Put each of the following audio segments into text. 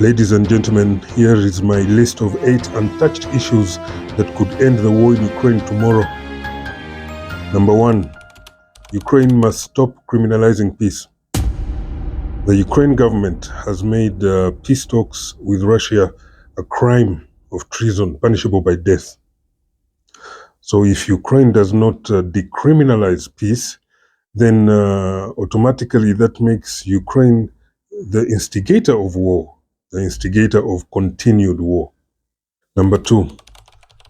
Ladies and gentlemen, here is my list of 8 untouched issues that could end the war in Ukraine tomorrow. Number 1. Ukraine must stop criminalizing peace. The Ukraine government has made peace talks with Russia a crime of treason, punishable by death. So if Ukraine does not decriminalize peace, then automatically that makes Ukraine the instigator of war, the instigator of continued war. Number 2,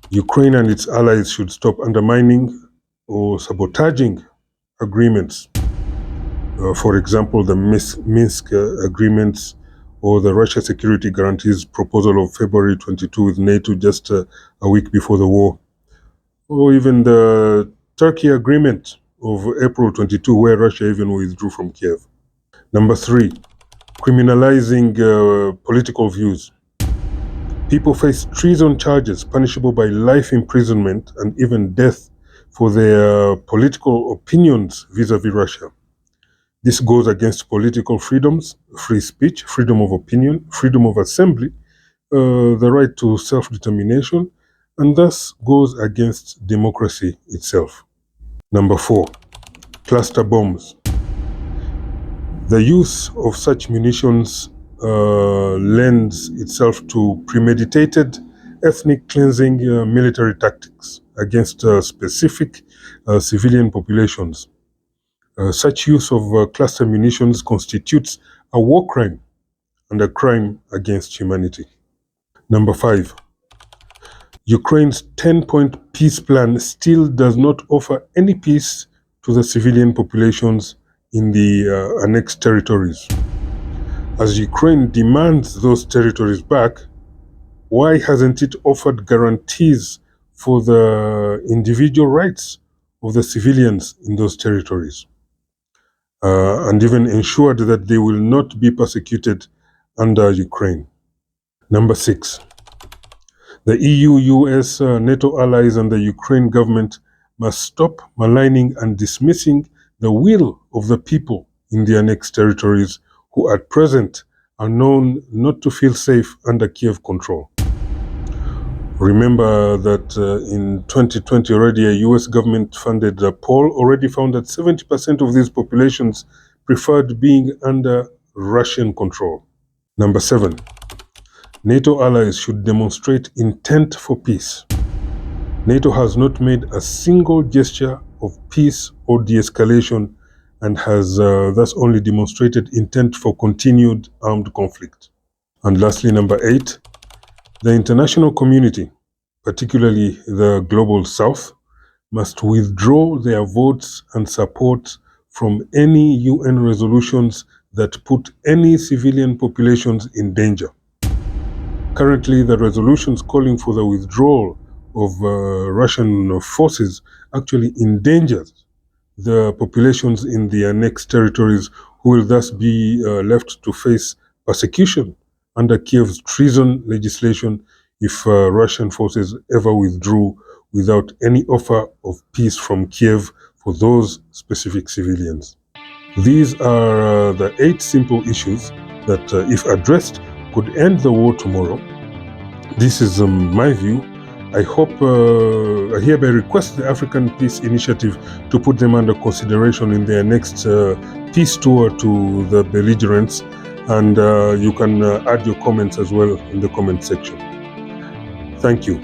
Ukraine and its allies should stop undermining or sabotaging agreements. For example, the Minsk agreements or the Russia security guarantees proposal of February 22 with NATO just a week before the war. Or even the Turkiye agreement of April 22, where Russia even withdrew from Kiev. Number 3, criminalizing political views. People face treason charges punishable by life imprisonment and even death for their political opinions vis-a-vis Russia. This goes against political freedoms, free speech, freedom of opinion, freedom of assembly, the right to self-determination, and thus goes against democracy itself. Number 4, cluster bombs. The use of such munitions lends itself to premeditated ethnic cleansing military tactics against specific civilian populations. Such use of cluster munitions constitutes a war crime and a crime against humanity. Number 5, Ukraine's 10-point peace plan still does not offer any peace to the civilian populations in the annexed territories. As Ukraine demands those territories back, why hasn't it offered guarantees for the individual rights of the civilians in those territories? And even ensured that they will not be persecuted under Ukraine. Number 6, the EU, US, NATO allies and the Ukraine government must stop maligning and dismissing the will of the people in the annexed territories who at present are known not to feel safe under Kiev control. Remember that in 2020 already a US government-funded poll already found that 70% of these populations preferred being under Russian control. Number 7, NATO allies should demonstrate intent for peace. NATO has not made a single gesture of peace or de-escalation and has thus only demonstrated intent for continued armed conflict. And lastly, number 8, the international community, particularly the Global South, must withdraw their votes and support from any UN resolutions that put any civilian populations in danger. Currently, the resolutions calling for the withdrawal of Russian forces actually endangers the populations in the annexed territories, who will thus be left to face persecution under Kiev's treason legislation if Russian forces ever withdrew without any offer of peace from Kiev for those specific civilians. These are the 8 simple issues that, if addressed, could end the war tomorrow. This is my view. I hope, I hereby request the African Peace Initiative to put them under consideration in their next peace tour to the belligerents, and you can add your comments as well in the comment section. Thank you.